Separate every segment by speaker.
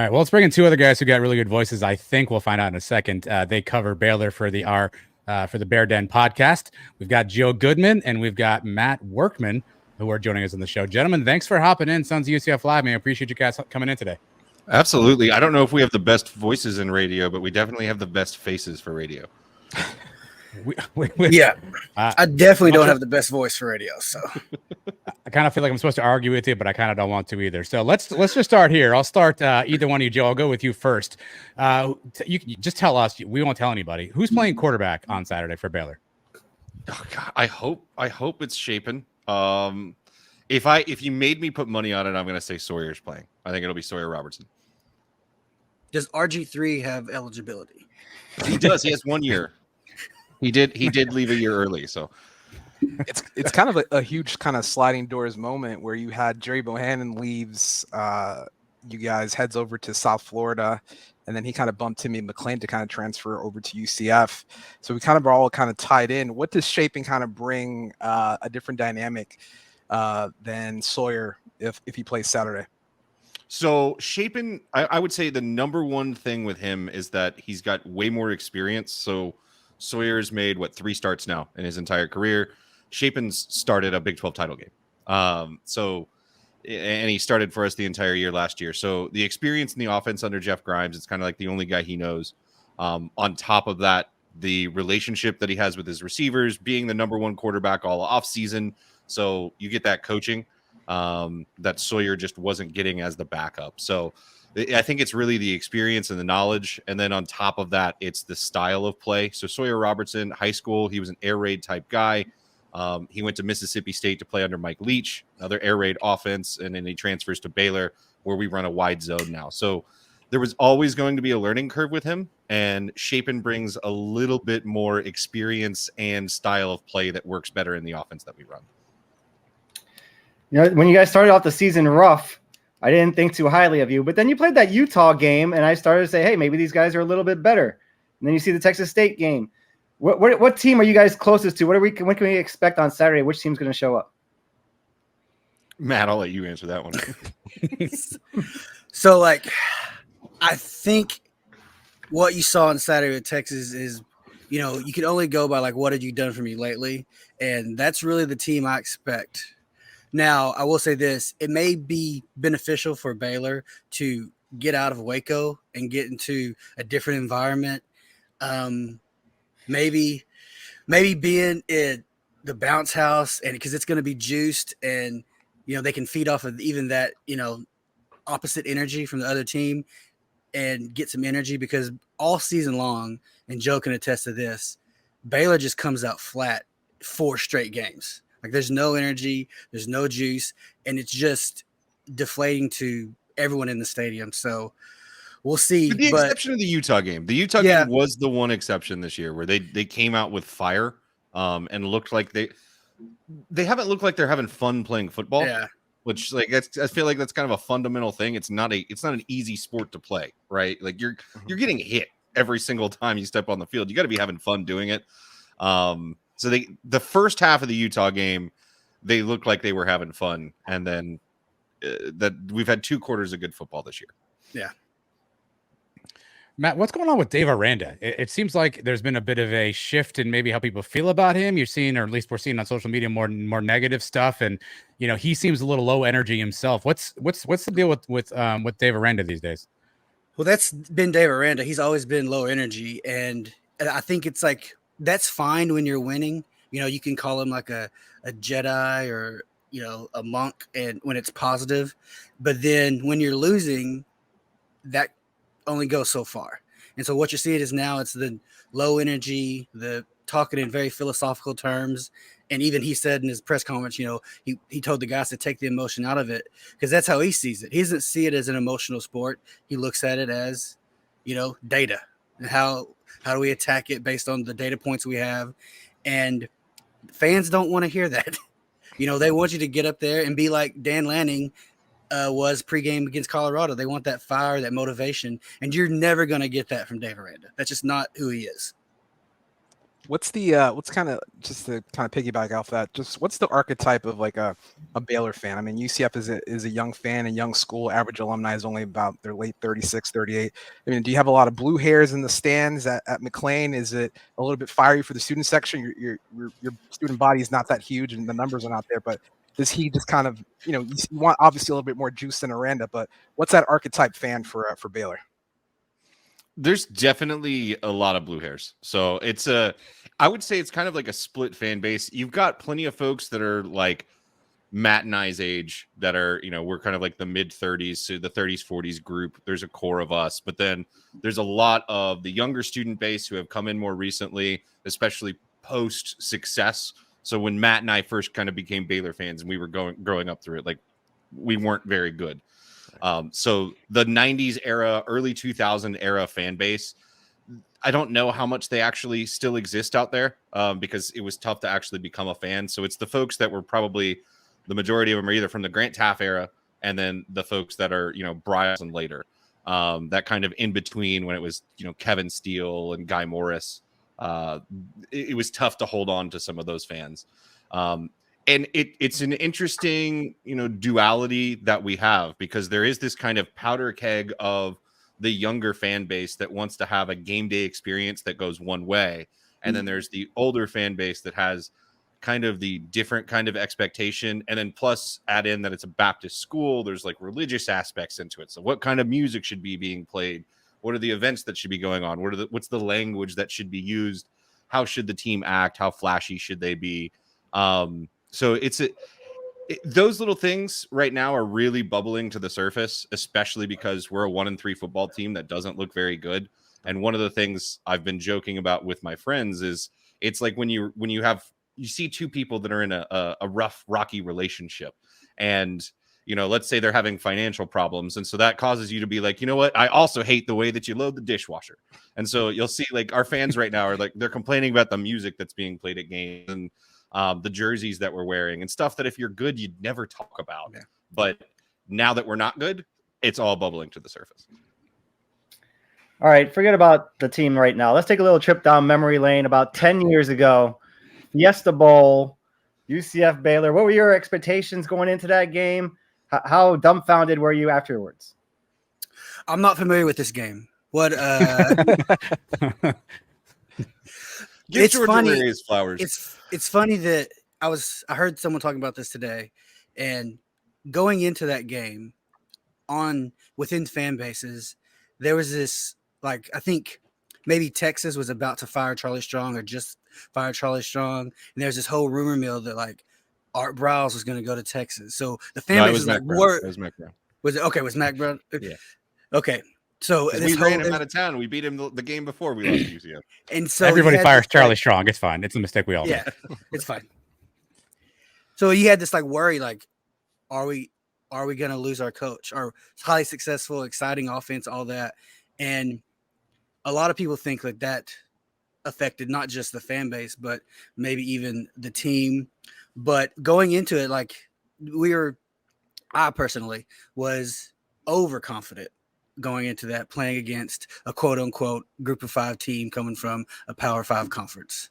Speaker 1: right. Well, let's bring in two other guys who got really good voices. I think we'll find out in a second. They cover Baylor for the Bear Dea Podcast. We've got Joe Goodman and we've got Matt Workman who are joining us on the show. Gentlemen, thanks for hopping in. Sons of UCF Live, man. I appreciate you guys coming in today.
Speaker 2: Absolutely. I don't know if we have the best voices in radio, but we definitely have the best faces for radio.
Speaker 3: I definitely don't have the best voice for radio, so
Speaker 1: I kind of feel like I'm supposed to argue with you, but I kind of don't want to either. So let's just start here. I'll start either one of you, Joe. I'll go with you first. You just tell us. We won't tell anybody who's playing quarterback on Saturday for Baylor.
Speaker 2: Oh, God, I hope it's Chapin. If you made me put money on it, I'm going to say Sawyer's playing. I think it'll be Sawyer Robertson.
Speaker 3: Does RG3 have eligibility?
Speaker 2: He does. He has 1 year. He did leave a year early, so
Speaker 4: it's kind of a huge kind of sliding doors moment where you had Jerry Bohannon leaves, you guys heads over to South Florida, and then he kind of bumped Timmy McClain to kind of transfer over to UCF. So we kind of are all kind of tied in. What does Chapin kind of bring a different dynamic than Sawyer if he plays Saturday?
Speaker 2: So Chapin, I would say the number one thing with him is that he's got way more experience. So Sawyer's made 3 starts now in his entire career. Chapin's started a Big 12 title game. And he started for us the entire year last year. So the experience in the offense under Jeff Grimes, it's kind of like the only guy he knows. On top of that, the relationship that he has with his receivers, being the number 1 quarterback all off season. So you get that coaching that Sawyer just wasn't getting as the backup. So I think it's really the experience and the knowledge. And then on top of that, it's the style of play. So Sawyer Robertson, high school, he was an air raid type guy. He went to Mississippi State to play under Mike Leach, another air raid offense. And then he transfers to Baylor where we run a wide zone now. So there was always going to be a learning curve with him. And Chapin brings a little bit more experience and style of play that works better in the offense that we run.
Speaker 5: You know, when you guys started off the season rough, I didn't think too highly of you. But then you played that Utah game, and I started to say, hey, maybe these guys are a little bit better. And then you see the Texas State game. What team are you guys closest to? When can we expect on Saturday? Which team's going to show up?
Speaker 2: Matt, I'll let you answer that one.
Speaker 3: So, I think what you saw on Saturday with Texas is, you can only go by, what have you done for me lately? And that's really the team I expect. Now, I will say this. It may be beneficial for Baylor to get out of Waco and get into a different environment. Maybe being in the bounce house, and because it's going to be juiced and, they can feed off of even that, opposite energy from the other team and get some energy, because all season long, and Joe can attest to this, Baylor just comes out flat 4 straight games. There's no energy, there's no juice, and it's just deflating to everyone in the stadium. So we'll see.
Speaker 2: With the exception of the Utah game. The Utah game was the one exception this year where they came out with fire and looked like they haven't looked like they're having fun playing football.
Speaker 3: Yeah.
Speaker 2: Which I feel like that's kind of a fundamental thing. It's not an easy sport to play, right? You're getting hit every single time you step on the field. You got to be having fun doing it. So the first half of the Utah game, they looked like they were having fun, and then that we've had 2 quarters of good football this year.
Speaker 3: Yeah.
Speaker 1: Matt, what's going on with Dave Aranda? It seems like there's been a bit of a shift in maybe how people feel about him. You're seeing, or at least we're seeing on social media, more negative stuff, and he seems a little low energy himself. What's the deal with Dave Aranda these days?
Speaker 3: Well, that's been Dave Aranda. He's always been low energy, and I think it's that's fine when you're winning. You can call him like a Jedi or, a monk, and when it's positive, but then when you're losing, that only goes so far. And so what you're seeing is now it's the low energy, the talking in very philosophical terms. And even he said in his press conference, he told the guys to take the emotion out of it, because that's how he sees it. He doesn't see it as an emotional sport. He looks at it as, data, and how do we attack it based on the data points we have. And fans don't want to hear that. They want you to get up there and be like Dan Lanning was pregame against Colorado. They want that fire, that motivation, and you're never going to get that from Dave Aranda. That's just not who he is.
Speaker 4: What's the what's kind of just to kind of piggyback off that? Just what's the archetype of like a Baylor fan? I mean, UCF is a young fan, a young school. Average alumni is only about their late 36, 38. I mean, do you have a lot of blue hairs in the stands at McLean? Is it a little bit fiery for the student section? Your student body is not that huge, and the numbers are not there. But does he just kind of, you want obviously a little bit more juice than Aranda? But what's that archetype fan for Baylor?
Speaker 2: There's definitely a lot of blue hairs. So I would say it's kind of like a split fan base. You've got plenty of folks that are like Matt and I's age that are, we're kind of like the mid 30s, so the 30s, 40s group. There's a core of us, but then there's a lot of the younger student base who have come in more recently, especially post success. So when Matt and I first kind of became Baylor fans and we were growing up through it, like we weren't very good. So the 90s era, early 2000 era fan base, I don't know how much they actually still exist out there because it was tough to actually become a fan. So it's the folks that were probably the majority of them are either from the Grant Taft era and then the folks that are, Bryce and later, that kind of in between when it was, Kevin Steele and Guy Morris. It was tough to hold on to some of those fans. And it's an interesting, duality that we have because there is this kind of powder keg of the younger fan base that wants to have a game day experience that goes one way. And then there's the older fan base that has kind of the different kind of expectation. And then plus add in that it's a Baptist school. There's like religious aspects into it. So what kind of music should be being played? What are the events that should be going on? What's the language that should be used? How should the team act? How flashy should they be? So those little things right now are really bubbling to the surface, especially because we're a 1-3 football team that doesn't look very good. And one of the things I've been joking about with my friends is it's like when you see two people that are in a rough, rocky relationship, and let's say they're having financial problems, and so that causes you to be like, you know what? I also hate the way that you load the dishwasher. And so you'll see like our fans right now are like they're complaining about the music that's being played at games and the jerseys that we're wearing and stuff that if you're good, you'd never talk about. Yeah. But now that we're not good, it's all bubbling to the surface.
Speaker 5: All right, forget about the team right now. Let's take a little trip down memory lane. About 10 years ago, Fiesta Bowl, UCF Baylor. What were your expectations going into that game? How dumbfounded were you afterwards?
Speaker 3: I'm not familiar with this game. What?
Speaker 2: Give Georgia his flowers.
Speaker 3: It's funny that I heard someone talking about this today, and going into that game within fan bases, there was this like I think maybe Texas was about to fire Charlie Strong or just fire Charlie Strong, and there's this whole rumor mill that like Art Briles was going to go to Texas. So the fan base was like, "What?"
Speaker 2: It was Mac Brown.
Speaker 3: Was it okay? Was Mac Brown?
Speaker 2: Yeah.
Speaker 3: Okay. So
Speaker 2: we ran him out of town. We beat him the game before we lost to UCF.
Speaker 3: And so
Speaker 1: everybody fires Charlie Strong. It's fine. It's a mistake we all
Speaker 3: make. It's fine. So you had this like worry, like, are we going to lose our coach? Our highly successful, exciting offense, all that, and a lot of people think like that affected not just the fan base, but maybe even the team. But going into it, like I personally was overconfident going into that, playing against a quote unquote group of 5 team coming from a Power 5 conference.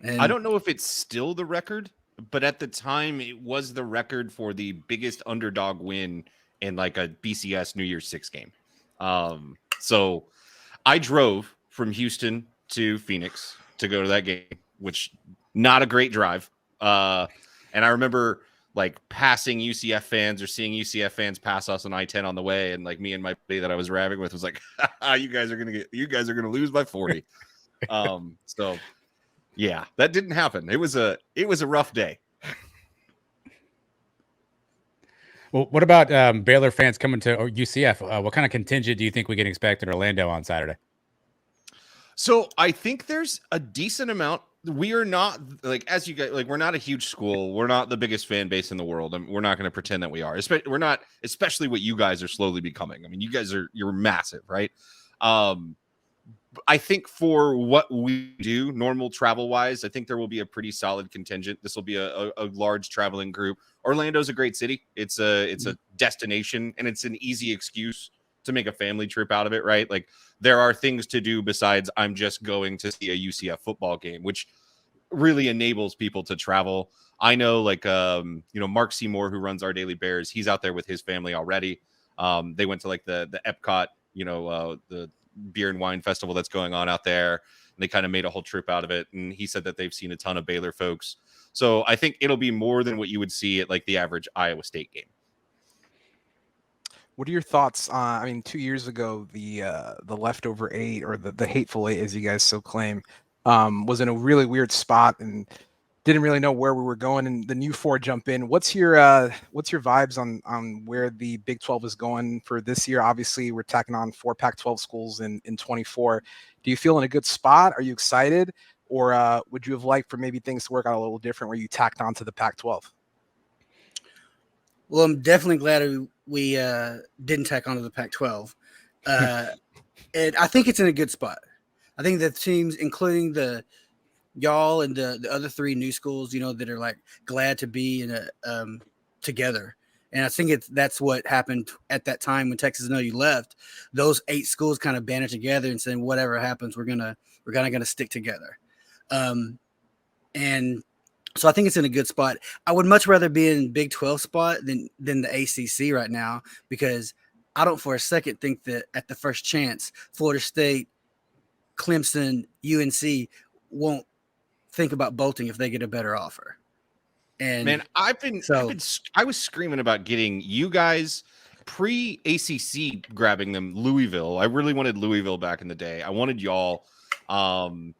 Speaker 3: And
Speaker 2: I don't know if it's still the record, but at the time it was the record for the biggest underdog win in like a BCS New Year's 6 game. So I drove from Houston to Phoenix to go to that game, which not a great drive. And I remember like passing UCF fans or seeing UCF fans pass us on I-10 on the way. And like me and my buddy that I was raving with was like, you guys are going to lose by 40. So yeah, that didn't happen. It was a rough day.
Speaker 1: Well, what about Baylor fans coming to UCF? What kind of contingent do you think we can expect in Orlando on Saturday?
Speaker 2: So I think there's a decent amount. We are not like, as you guys, like, we're not a huge school. We're not the biggest fan base in the world. And we're not going to pretend that we are. We're not, especially what you guys are slowly becoming. I mean, you're massive, right? I think for what we do normal travel wise, I think there will be a pretty solid contingent. This will be a large traveling group. Orlando's a great city. It's a destination, and it's an easy excuse to make a family trip out of it, right? Like there are things to do besides I'm just going to see a UCF football game, which really enables people to travel. I know like, Mark Seymour, who runs Our Daily Bears, he's out there with his family already. They went to like the Epcot, the beer and wine festival that's going on out there. And they kind of made a whole trip out of it. And he said that they've seen a ton of Baylor folks. So I think it'll be more than what you would see at like the average Iowa State game.
Speaker 4: What are your thoughts on, I mean, 2 years ago, the leftover 8, or the hateful 8, as you guys so claim, was in a really weird spot and didn't really know where we were going, and the new 4 jump in. What's your vibes on where the Big 12 is going for this year? Obviously, we're tacking on 4 Pac-12 schools in 24. Do you feel in a good spot? Are you excited? Or would you have liked for maybe things to work out a little different where you tacked on to the Pac-12?
Speaker 3: Well, I'm definitely glad we didn't tack onto the Pac-12. And I think it's in a good spot. I think the teams, including y'all and the other 3 new schools, that are like glad to be in together. And I think that's what happened at that time when Texas A&M left. Those 8 schools kind of banded together and said, whatever happens, we're gonna stick together. And so I think it's in a good spot. I would much rather be in Big 12 spot than the ACC right now, because I don't for a second think that at the first chance, Florida State, Clemson, UNC won't think about bolting if they get a better offer. And
Speaker 2: man, I was screaming about getting you guys pre-ACC grabbing them Louisville. I really wanted Louisville back in the day. I wanted y'all. And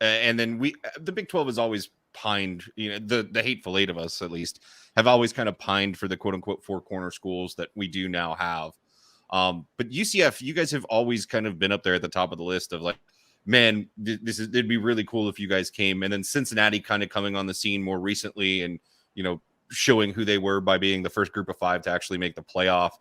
Speaker 2: then the Big 12 has always pined, the hateful 8 of us, at least, have always kind of pined for the quote unquote 4 corner schools that we do now have. But UCF, you guys have always kind of been up there at the top of the list of like, man, it'd be really cool if you guys came. And then Cincinnati kind of coming on the scene more recently and, showing who they were by being the first group of 5 to actually make the playoff.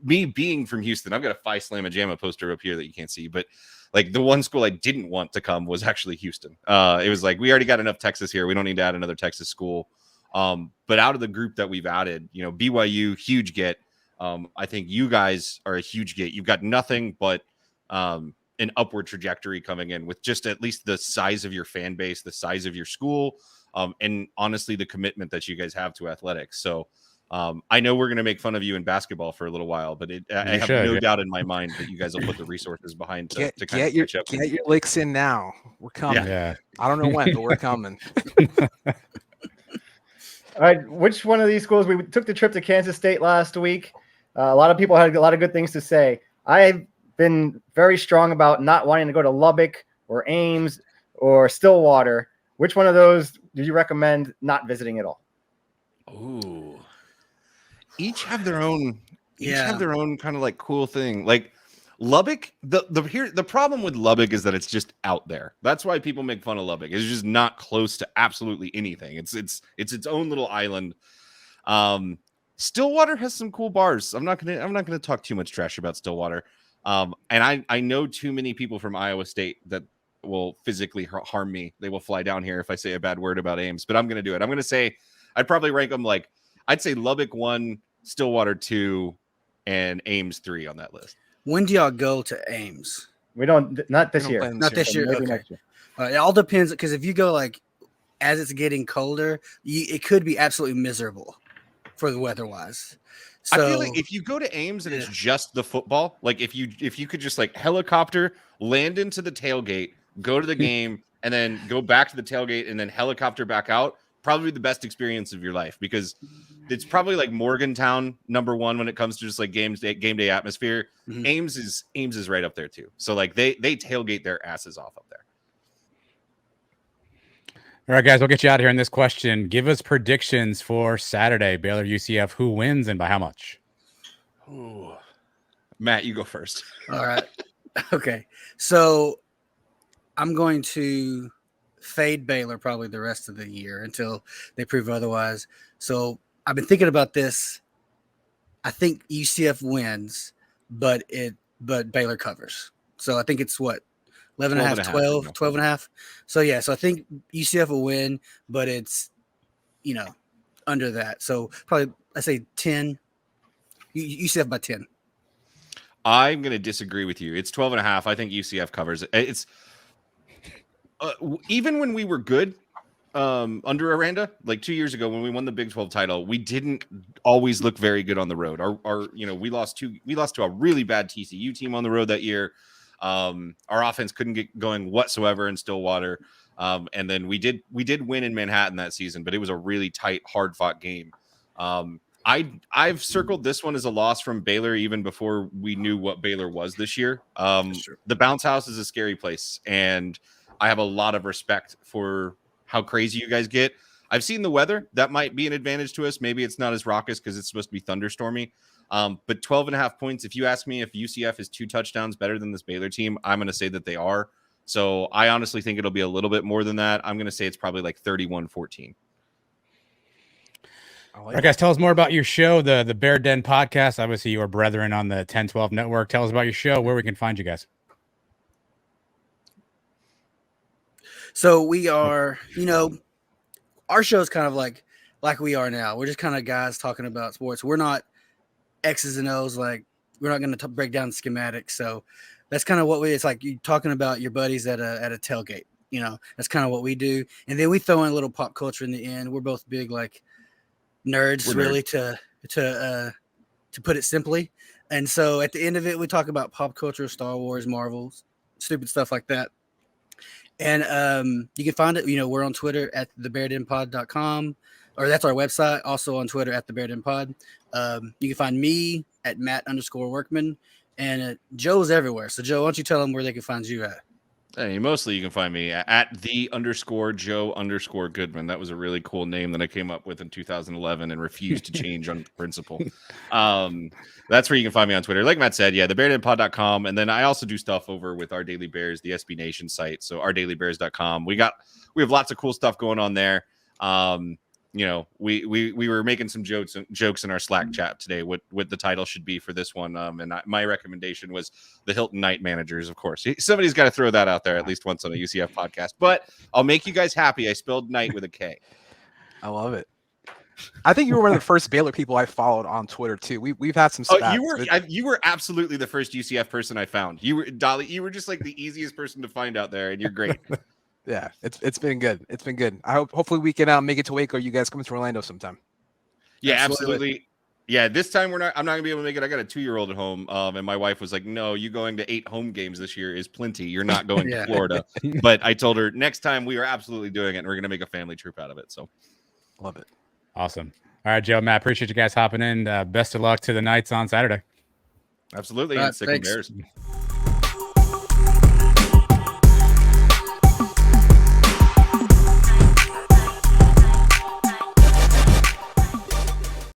Speaker 2: Me being from Houston, I've got a Phi Slamma Jamma poster up here that you can't see, but like the one school I didn't want to come was actually Houston. It was like, we already got enough Texas here. We don't need to add another Texas school. But out of the group that we've added, BYU, huge get. I think you guys are a huge get. You've got nothing but an upward trajectory coming in with just at least the size of your fan base, the size of your school, and honestly, the commitment that you guys have to athletics. So I know we're going to make fun of you in basketball for a little while, but I have no doubt in my mind that you guys will put the resources behind to kind of catch up.
Speaker 4: Get your licks in now. We're coming.
Speaker 1: Yeah.
Speaker 4: I don't know when, but we're coming.
Speaker 5: All right, which one of these schools? We took the trip to Kansas State last week. A lot of people had a lot of good things to say. I've been very strong about not wanting to go to Lubbock or Ames or Stillwater. Which one of those did you recommend not visiting at all?
Speaker 2: Ooh. Each have their own kind of like cool thing. Like Lubbock, the problem with Lubbock is that it's just out there. That's why people make fun of Lubbock. It's just not close to absolutely anything. It's its own little island. Stillwater has some cool bars. I'm not gonna talk too much trash about Stillwater. And I know too many people from Iowa State that will physically harm me. They will fly down here if I say a bad word about Ames, but I'm gonna do it. I'm gonna say I'd probably rank them like I'd say Lubbock 1, Stillwater 2, and Ames 3 on that list.
Speaker 3: When do y'all go to Ames?
Speaker 5: Not this year.
Speaker 3: Not this year.
Speaker 5: Maybe
Speaker 3: Okay.
Speaker 5: next year.
Speaker 3: It all depends, because if you go like as it's getting colder, it could be absolutely miserable for the weather-wise. So,
Speaker 2: I feel like if you go to Ames and it's just the football, like if you could just like helicopter, land into the tailgate, go to the game, and then go back to the tailgate and then helicopter back out, probably the best experience of your life, because it's probably like Morgantown #1 when it comes to just like game day atmosphere. Mm-hmm. Ames is right up there too. So like they tailgate their asses off up there.
Speaker 1: All right, guys, we'll get you out of here in this question. Give us predictions for Saturday, Baylor UCF. Who wins and by how much?
Speaker 2: Ooh. Matt, you go first.
Speaker 3: All right. Okay. So I'm going to fade Baylor probably the rest of the year until they prove otherwise. So I've been thinking about this. I think UCF wins, but Baylor covers. So I think it's what? 11 and a half, 12 and a half. So yeah, so I think UCF will win, but it's, under that. So probably I say 10. UCF by 10.
Speaker 2: I'm going to disagree with you. It's 12.5. I think UCF covers it. It's even when we were good under Aranda, like 2 years ago when we won the Big 12 title, we didn't always look very good on the road. We lost to a really bad TCU team on the road that year. Our offense couldn't get going whatsoever in Stillwater. And then we did win in Manhattan that season, but it was a really tight, hard fought game. I've circled this one as a loss from Baylor even before we knew what Baylor was this year. The bounce house is a scary place, and I have a lot of respect for how crazy you guys get. I've seen the weather. That might be an advantage to us. Maybe it's not as raucous because it's supposed to be thunderstormy. But 12.5 points, if you ask me if UCF is 2 touchdowns better than this Baylor team, I'm going to say that they are. So I honestly think it'll be a little bit more than that. I'm going to say it's probably like 31-14.
Speaker 1: All right, guys, tell us more about your show, the Bear Dea Podcast. Obviously, you are brethren on the 1012 network. Tell us about your show, where we can find you guys.
Speaker 3: So we are, our show is kind of like we are now. We're just kind of guys talking about sports. We're not X's and O's. Like, we're not going to break down schematics. So that's kind of what it's like. You talking about your buddies at a tailgate. That's kind of what we do. And then we throw in a little pop culture in the end. We're both big like nerds, really, to put it simply. And so at the end of it, we talk about pop culture, Star Wars, Marvels, stupid stuff like that. And you can find it, we're on Twitter at thebeardenpod.com, or that's our website. Also on Twitter at thebeardenpod. You can find me at Matt_Workman, and Joe's everywhere. So Joe, why don't you tell them where they can find you at?
Speaker 2: Hey, mostly you can find me at _Joe_Goodman. That was a really cool name that I came up with in 2011 and refused to change on principle. That's where you can find me on Twitter. Like Matt said, yeah, thebeardenpod.com. And then I also do stuff over with Our Daily Bears, the SB Nation site. So ourdailybears.com. We have lots of cool stuff going on there. We were making some jokes in our Slack chat today what the title should be for this one. My recommendation was the Hilton Night Managers, of course. Somebody's got to throw that out there at least once on a UCF podcast. But I'll make you guys happy. I spelled night with a K.
Speaker 4: I love it. I think you were one of the first Baylor people I followed on Twitter too. We've had some stats.
Speaker 2: You were absolutely the first UCF person I found. You were just like the easiest person to find out there, and you're great.
Speaker 4: Yeah, it's been good. It's been good. Hopefully we can make it to Waco. You guys come to Orlando sometime.
Speaker 2: Yeah, absolutely. Yeah, this time I'm not gonna be able to make it. I got a 2-year-old at home, and my wife was like, "No, you going to 8 home games this year is plenty. You're not going to Florida." But I told her next time we are absolutely doing it, and we're gonna make a family trip out of it. So,
Speaker 4: love it.
Speaker 1: Awesome. All right, Joe, Matt, appreciate you guys hopping in. Best of luck to the Knights on Saturday.
Speaker 2: Absolutely, and sick Bears.